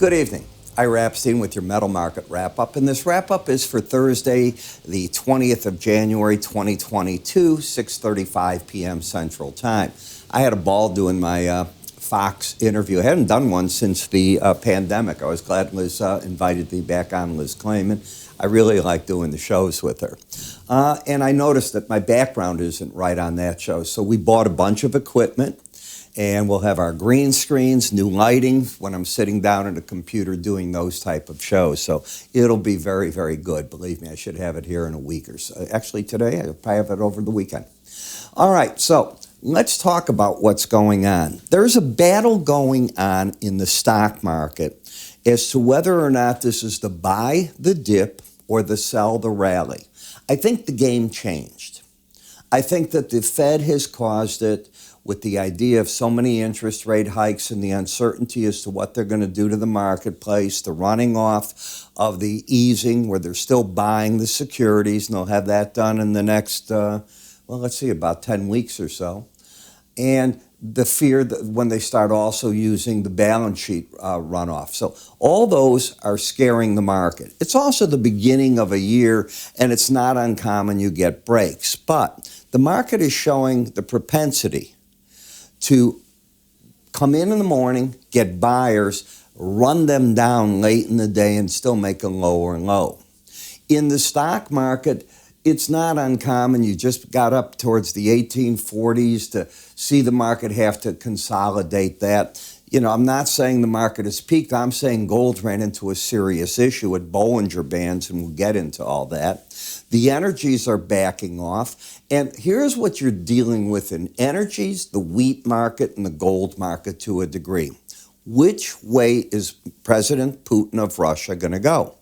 Good evening. Ira Epstein with your metal market wrap-up, and this wrap-up is for Thursday, the 20th of January, 2022, 6:35 p.m. Central Time. I had a ball doing my Fox interview. I hadn't done one since the pandemic. I was glad Liz invited me back on, Liz Klayman. I really like doing the shows with her. And I noticed that my background isn't right on that show, so we bought a bunch of equipment. And we'll have our green screens, new lighting when I'm sitting down at a computer doing those type of shows. So it'll be very, very good. Believe me, I should have it here in a week or so. Actually, today, I'll probably have it over the weekend. All right, so let's talk about what's going on. There's a battle going on in the stock market as to whether or not this is the buy the dip or the sell the rally. I think the game changed. I think that the Fed has caused it with the idea of so many interest rate hikes and the uncertainty as to what they're going to do to the marketplace, the running off of the easing where they're still buying the securities, and they'll have that done in the next, about 10 weeks or so. And the fear that when they start also using the balance sheet runoff. So all those are scaring the market. It's also the beginning of a year, and it's not uncommon you get breaks. But the market is showing the propensity to come in the morning, get buyers, run them down late in the day, and still make a lower low. In the stock market, it's not uncommon. You just got up towards the 1840s to see the market have to consolidate that. You know, I'm not saying the market has peaked. I'm saying gold ran into a serious issue at Bollinger Bands, and we'll get into all that. The energies are backing off. And here's what you're dealing with in energies, the wheat market and the gold market to a degree. Which way is President Putin of Russia going to go?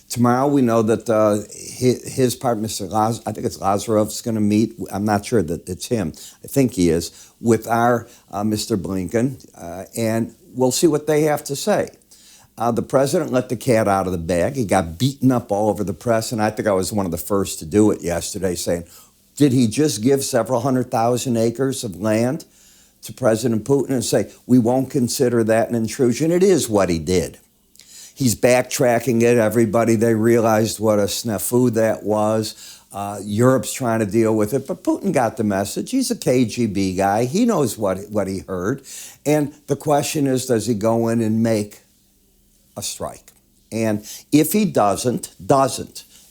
Tomorrow we know that his partner, I think it's Lazarov's going to meet. I'm not sure that it's him. I think he is, with our Mr. Blinken, and we'll see what they have to say. The president let the cat out of the bag. He got beaten up all over the press, and I think I was one of the first to do it yesterday, saying, did he just give several 100,000 acres of land to President Putin and say, we won't consider that an intrusion? It is what he did. He's backtracking it. Everybody, they realized what a snafu that was. Europe's trying to deal with it, but Putin got the message. He's a KGB guy. He knows what he heard. And the question is, does he go in and make a strike? And if he doesn't,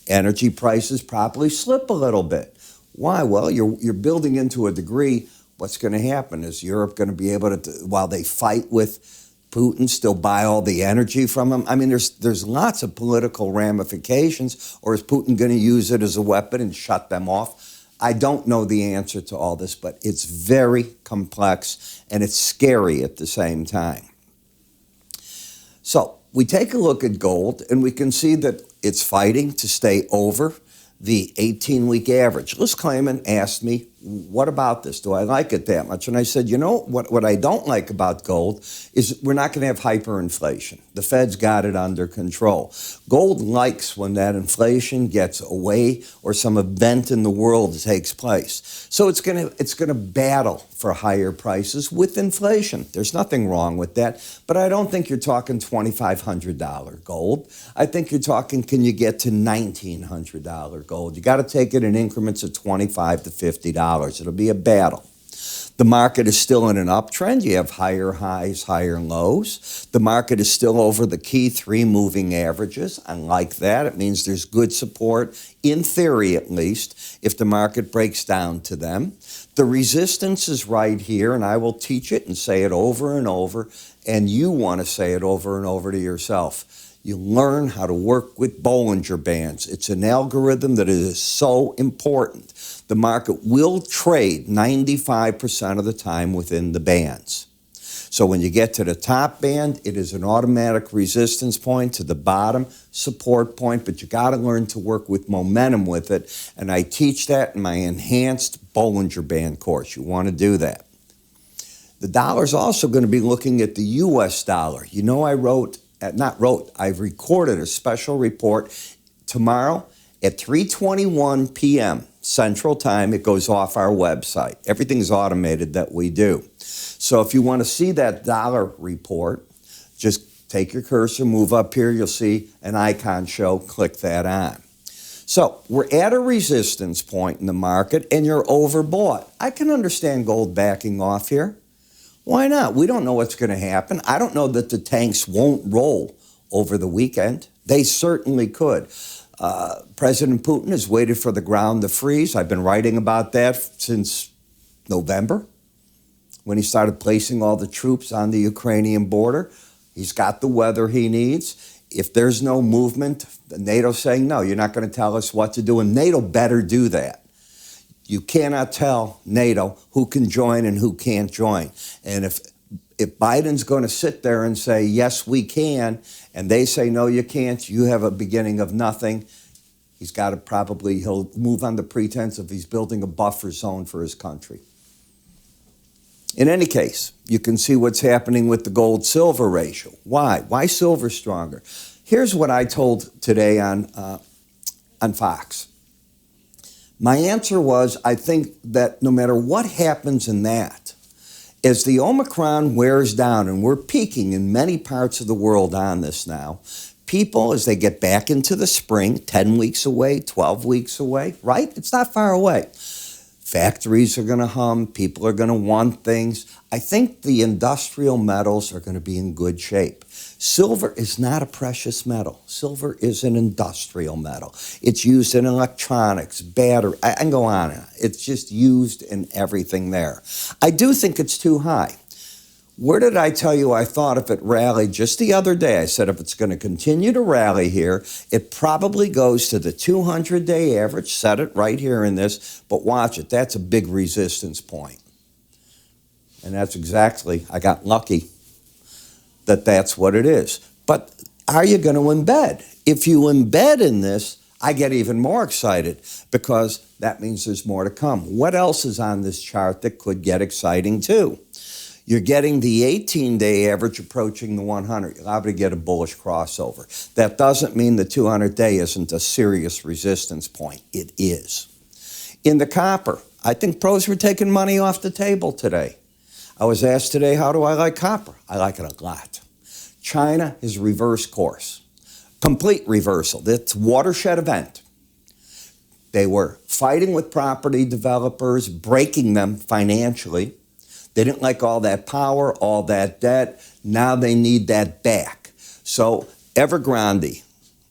energy prices probably slip a little bit. Why? Well, you're building into a degree what's going to happen. Is Europe going to be able to, while they fight with Putin, still buy all the energy from him? I mean, there's lots of political ramifications. Or is Putin going to use it as a weapon and shut them off? I don't know the answer to all this, but it's very complex and it's scary at the same time. So we take a look at gold and we can see that it's fighting to stay over the 18-week average. Liz Klayman asked me, what about this? Do I like it that much? And I said, you know, what I don't like about gold is we're not going to have hyperinflation. The Fed's got it under control. Gold likes when that inflation gets away or some event in the world takes place. So it's going to battle for higher prices with inflation. There's nothing wrong with that. But I don't think you're talking $2,500 gold. I think you're talking, can you get to $1,900 gold? You got to take it in increments of $25 to $50. It'll be a battle. The market is still in an uptrend. You have higher highs, higher lows. The market is still over the key 3 moving averages. I like that. It means there's good support, in theory at least, if the market breaks down to them. The resistance is right here, and I will teach it and say it over and over, and you want to say it over and over to yourself. You learn how to work with Bollinger Bands. It's an algorithm that is so important. The market will trade 95% of the time within the bands. So when you get to the top band, it is an automatic resistance point, to the bottom, support point, but you got to learn to work with momentum with it. And I teach that in my enhanced Bollinger Band course. You want to do that. The dollar's also going to be looking at the U.S. dollar. You know, I've recorded a special report tomorrow at 3:21 p.m. Central Time. It goes off our website. Everything's automated that we do. So if you want to see that dollar report, just Take your cursor, move up here, you'll see an icon show, click that on. So we're at a resistance point in the market and you're overbought. I can understand gold backing off here. Why not? We don't know what's going to happen. I don't know that the tanks won't roll over the weekend. They certainly could. President Putin has waited for the ground to freeze. I've been writing about that since November when he started placing all the troops on the Ukrainian border. He's got the weather he needs. If there's no movement, NATO's saying, no, you're not going to tell us what to do, and NATO better do that. You cannot tell NATO who can join and who can't join. And if Biden's going to sit there and say, yes, we can, and they say, no, you can't, you have a beginning of nothing, he'll move on the pretense of he's building a buffer zone for his country. In any case, you can see what's happening with the gold-silver ratio. Why? Why silver stronger? Here's what I told today on Fox. My answer was, I think that no matter what happens in that, as the Omicron wears down, and we're peaking in many parts of the world on this now, people, as they get back into the spring, 10 weeks away, 12 weeks away, right? It's not far away. Factories are going to hum. People are going to want things. I think the industrial metals are going to be in good shape. Silver is not a precious metal. Silver is an industrial metal. It's used in electronics, battery. I can go on and on. It's just used in everything there. I do think it's too high. Where did I tell you I thought if it rallied just the other day? I said if it's going to continue to rally here, it probably goes to the 200-day average. Set it right here in this, but watch it. That's a big resistance point. And that's exactly, I got lucky that that's what it is. But are you going to embed? If you embed in this, I get even more excited because that means there's more to come. What else is on this chart that could get exciting too? You're getting the 18-day average approaching the 100. You're liable to get a bullish crossover. That doesn't mean the 200-day isn't a serious resistance point. It is. In the copper, I think pros were taking money off the table today. I was asked today, how do I like copper? I like it a lot. China is reverse course. Complete reversal. It's a watershed event. They were fighting with property developers, breaking them financially. They didn't like all that power, all that debt. Now they need that back. So Evergrande,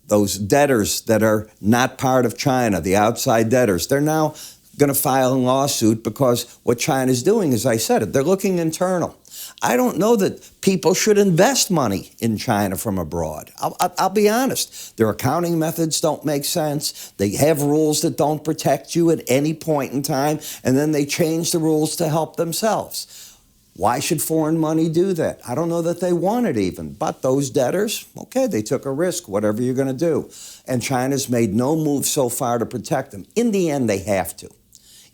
those debtors that are not part of China, the outside debtors, they're now going to file a lawsuit because what China's doing, as I said, they're looking internal. I don't know that people should invest money in China from abroad. I'll be honest. Their accounting methods don't make sense. They have rules that don't protect you at any point in time, and then they change the rules to help themselves. Why should foreign money do that? I don't know that they want it even. But those debtors, okay, they took a risk, whatever you're going to do. And China's made no move so far to protect them. In the end, they have to,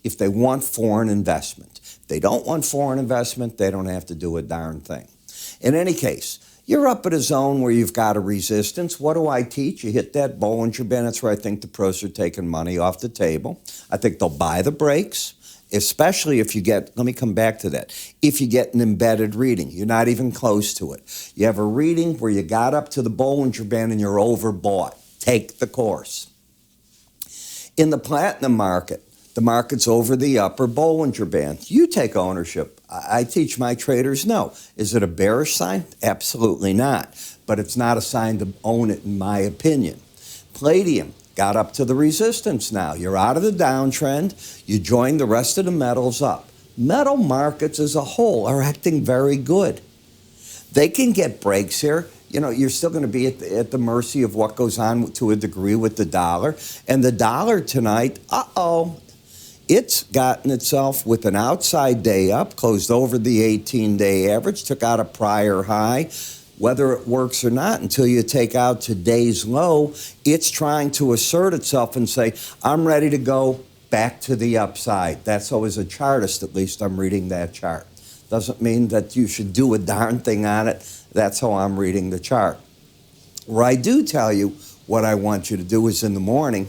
if they want foreign investment. If they don't want foreign investment, they don't have to do a darn thing. In any case, you're up at a zone where you've got a resistance. What do I teach? You hit that Bollinger Band. That's where I think the pros are taking money off the table. I think they'll buy the breaks, especially if you get, let me come back to that, if you get an embedded reading. You're not even close to it. You have a reading where you got up to the Bollinger Band and you're overbought. Take the course. In the platinum market, the market's over the upper Bollinger Band. You take ownership. I teach my traders, no. Is it a bearish sign? Absolutely not. But it's not a sign to own it, in my opinion. Palladium got up to the resistance now. You're out of the downtrend. You join the rest of the metals up. Metal markets as a whole are acting very good. They can get breaks here. You know, you're still going to be at the mercy of what goes on to a degree with the dollar. And the dollar tonight, it's gotten itself with an outside day up, closed over the 18-day average, took out a prior high. Whether it works or not, until you take out today's low, it's trying to assert itself and say, I'm ready to go back to the upside. That's how, as a chartist, at least, I'm reading that chart. Doesn't mean that you should do a darn thing on it. That's how I'm reading the chart. Where I do tell you what I want you to do is in the morning,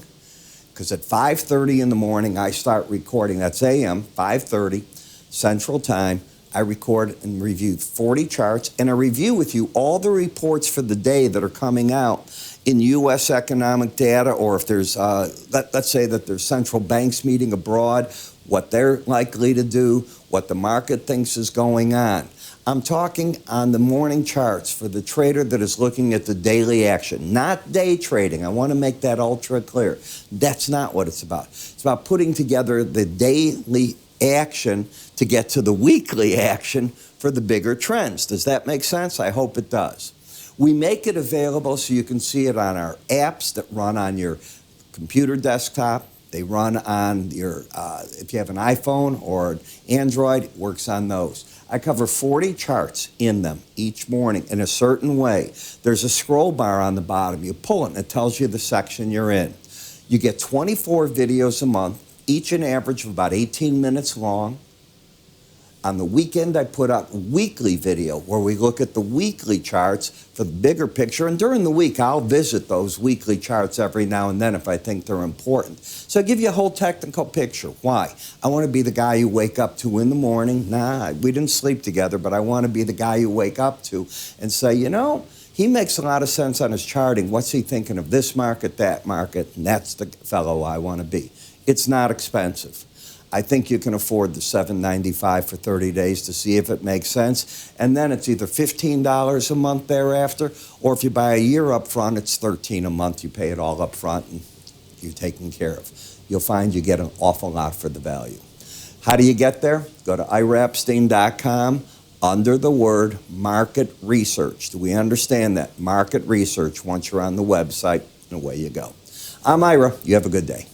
because at 5:30 in the morning, I start recording. That's a.m., 5:30 Central Time. I record and review 40 charts, and I review with you all the reports for the day that are coming out in U.S. economic data, or if there's, let's say that there's central banks meeting abroad, what they're likely to do, what the market thinks is going on. I'm talking on the morning charts for the trader that is looking at the daily action, not day trading. I want to make that ultra clear. That's not what it's about. It's about putting together the daily action to get to the weekly action for the bigger trends. Does that make sense? I hope it does. We make it available so you can see it on our apps that run on your computer desktop. They run on your, if you have an iPhone or an Android, it works on those. I cover 40 charts in them each morning in a certain way. There's a scroll bar on the bottom. You pull it and it tells you the section you're in. You get 24 videos a month, each an average of about 18 minutes long. On the weekend, I put out a weekly video where we look at the weekly charts for the bigger picture. And during the week, I'll visit those weekly charts every now and then if I think they're important. So I give you a whole technical picture. Why? I want to be the guy you wake up to in the morning. Nah, we didn't sleep together, but I want to be the guy you wake up to and say, you know, he makes a lot of sense on his charting. What's he thinking of this market, that market? And that's the fellow I want to be. It's not expensive. I think you can afford the $7.95 for 30 days to see if it makes sense. And then it's either $15 a month thereafter, or if you buy a year up front, it's $13 a month. You pay it all up front and you're taken care of. You'll find you get an awful lot for the value. How do you get there? Go to iraepstein.com under the word market research. Do we understand that? Market research. Once you're on the website, and away you go. I'm Ira. You have a good day.